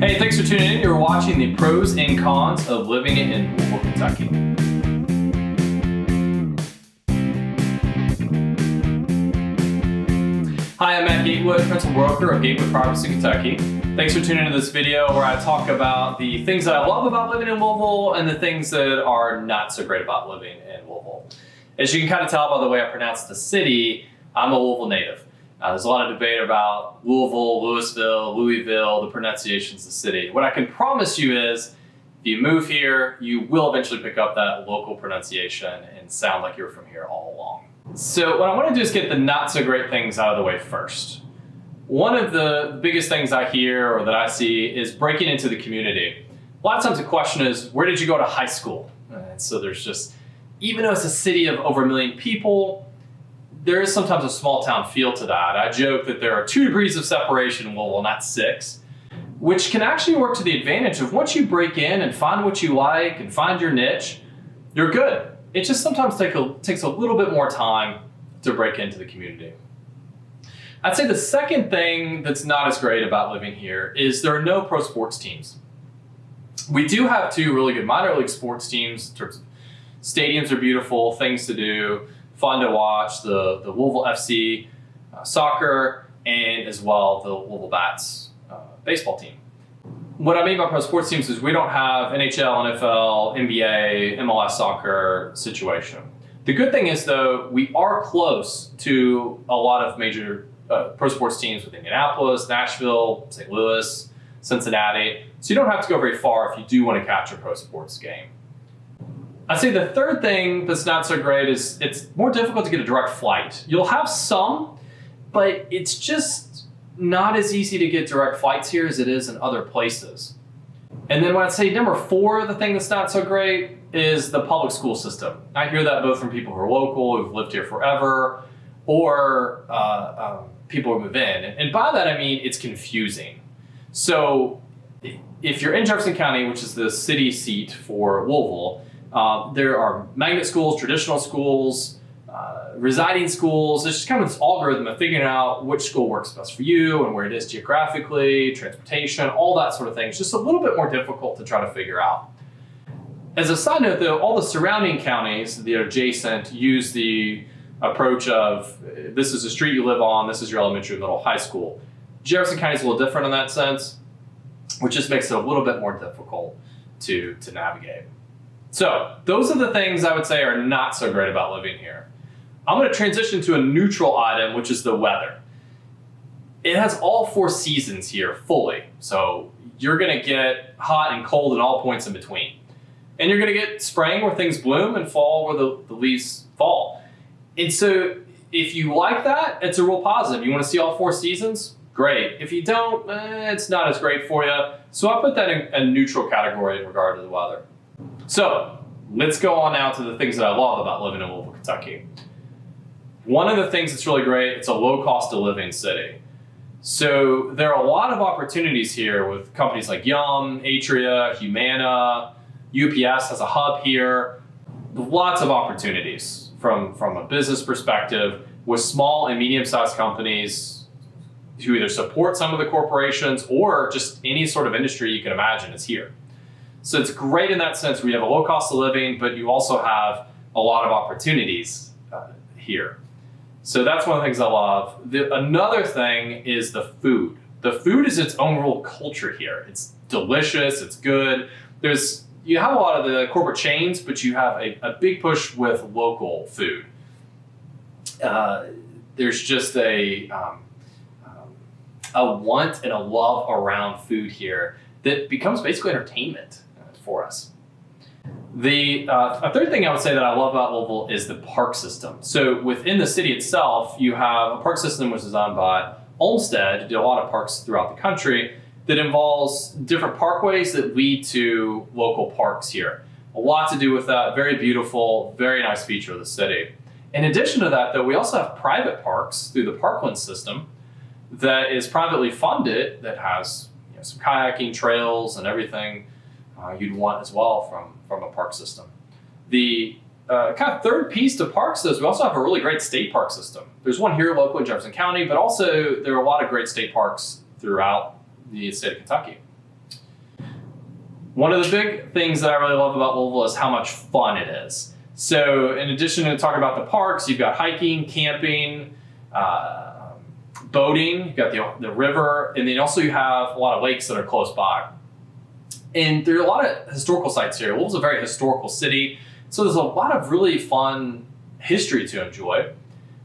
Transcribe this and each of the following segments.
Hey, thanks for tuning in. You're watching the pros and cons of living in Louisville, Kentucky. Hi, I'm Matt Gatewood, principal broker of Gatewood Properties in Kentucky. Thanks for tuning into this video where I talk about the things that I love about living in Louisville and the things that are not so great about living in Louisville. As you can kind of tell by the way I pronounce the city, I'm a Louisville native. There's a lot of debate about Louisville, Louisville, the pronunciations of the city. What I can promise you is, if you move here, you will eventually pick up that local pronunciation and sound like you're from here all along. So what I want to do is get the not so great things out of the way first. One of the biggest things I hear or that I see is breaking into the community. A lot of times the question is, where did you go to high school? And so there's just, even though it's a city of over 1 million people, there is sometimes a small town feel to that. I joke that there are 2 degrees of separation, well, not 6, which can actually work to the advantage of once you break in and find what you like and find your niche, you're good. It just sometimes takes a little bit more time to break into the community. I'd say the second thing that's not as great about living here is there are no pro sports teams. We do have 2 really good minor league sports teams. Stadiums are beautiful, things to do, fun to watch, the Louisville FC soccer, and as well the Louisville Bats baseball team. What I mean by pro sports teams is we don't have NHL, NFL, NBA, MLS soccer situation. The good thing is though, we are close to a lot of major pro sports teams with Indianapolis, Nashville, St. Louis, Cincinnati. So you don't have to go very far if you do want to catch a pro sports game. I'd say the third thing that's not so great is it's more difficult to get a direct flight. You'll have some, but it's just not as easy to get direct flights here as it is in other places. And then when I'd say number 4, the thing that's not so great is the public school system. I hear that both from people who are local, who've lived here forever, or people who move in. And by that I mean it's confusing. So if you're in Jefferson County, which is the city seat for Louisville, there are magnet schools, traditional schools, residing schools. There's just kind of this algorithm of figuring out which school works best for you and where it is geographically, transportation, all that sort of thing. It's just a little bit more difficult to try to figure out. As a side note though, all the surrounding counties that are adjacent use the approach of this is the street you live on, this is your elementary, middle, high school. Jefferson County is a little different in that sense, which just makes it a little bit more difficult to navigate. So those are the things I would say are not so great about living here. I'm going to transition to a neutral item, which is the weather. It has all 4 seasons here fully. So you're going to get hot and cold and all points in between. And you're going to get spring where things bloom and fall where the leaves fall. And so if you like that, it's a real positive. You want to see all 4 seasons? Great. If you don't, it's not as great for you. So I put that in a neutral category in regard to the weather. So let's go on now to the things that I love about living in Louisville, Kentucky. One of the things that's really great, it's a low cost of living city. So there are a lot of opportunities here with companies like Yum, Atria, Humana, UPS has a hub here. Lots of opportunities from a business perspective with small and medium-sized companies who either support some of the corporations or just any sort of industry you can imagine is here. So it's great in that sense where you have a low cost of living, but you also have a lot of opportunities here. So that's one of the things I love. Another thing is the food. The food is its own real culture here. It's delicious, it's good. You have a lot of the corporate chains, but you have a big push with local food. There's just a want and a love around food here that becomes basically entertainment for us. A third thing I would say that I love about Louisville is the park system. So within the city itself, you have a park system which is designed by Olmsted, who did a lot of parks throughout the country, that involves different parkways that lead to local parks here. A lot to do with that, very beautiful, very nice feature of the city. In addition to that though, we also have private parks through the Parkland system that is privately funded, that has some kayaking trails and everything you'd want as well from a park system. The kind of third piece to parks is we also have a really great state park system. There's one here local in Jefferson County, but also there are a lot of great state parks throughout the state of Kentucky. One of the big things that I really love about Louisville is how much fun it is. So in addition to talking about the parks, you've got hiking, camping, boating, you've got the river, and then also you have a lot of lakes that are close by. And there are a lot of historical sites here. Louisville's a very historical city, so there's a lot of really fun history to enjoy.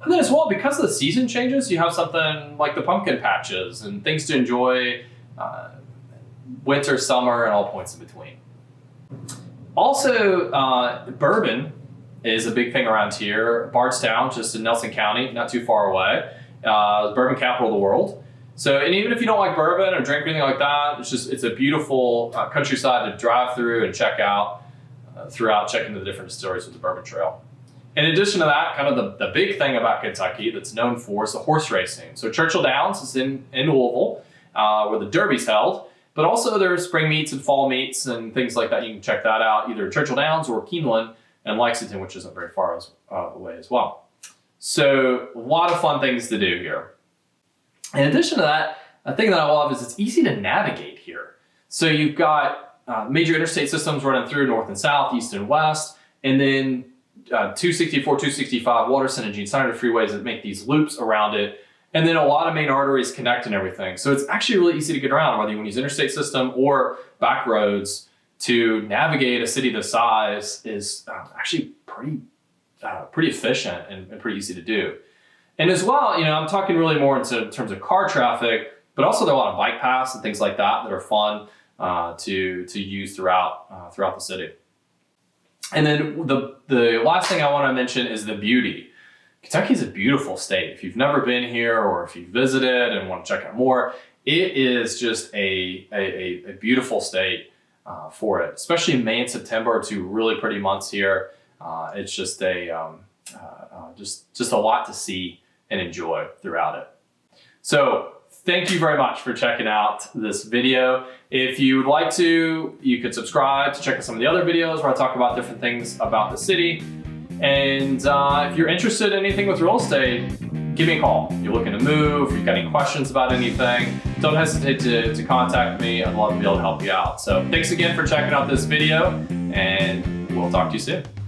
And then as well, because the season changes, you have something like the pumpkin patches and things to enjoy winter, summer, and all points in between. Also, bourbon is a big thing around here. Bardstown, just in Nelson County, not too far away, the bourbon capital of the world. So, and even if you don't like bourbon or drink anything like that, it's a beautiful countryside to drive through and check out throughout checking the different distilleries with the Bourbon Trail. In addition to that, kind of the big thing about Kentucky that's known for is the horse racing. So Churchill Downs is in Louisville, where the Derby's held, but also there's spring meets and fall meets and things like that. You can check that out, either Churchill Downs or Keeneland and Lexington, which isn't very far away as well. So a lot of fun things to do here. In addition to that, a thing that I love is it's easy to navigate here. So you've got major interstate systems running through north and south, east and west, and then 264, 265, Waterson and Gene Snyder freeways that make these loops around it. And then a lot of main arteries connect and everything. So it's actually really easy to get around, whether you want to use interstate system or back roads. To navigate a city this size is actually pretty efficient and pretty easy to do. And as well, I'm talking really more in terms of car traffic, but also there are a lot of bike paths and things like that that are fun to use throughout the city. And then the last thing I want to mention is the beauty. Kentucky is a beautiful state. If you've never been here or if you've visited and want to check out more, it is just a beautiful state for it. Especially in May and September are two really pretty months here. It's just just a lot to see and enjoy throughout it. So thank you very much for checking out this video. If you would like to, you could subscribe to check out some of the other videos where I talk about different things about the city. And if you're interested in anything with real estate, give me a call. If you're looking to move, if you've got any questions about anything, don't hesitate to contact me. I'd love to be able to help you out. So thanks again for checking out this video, and we'll talk to you soon.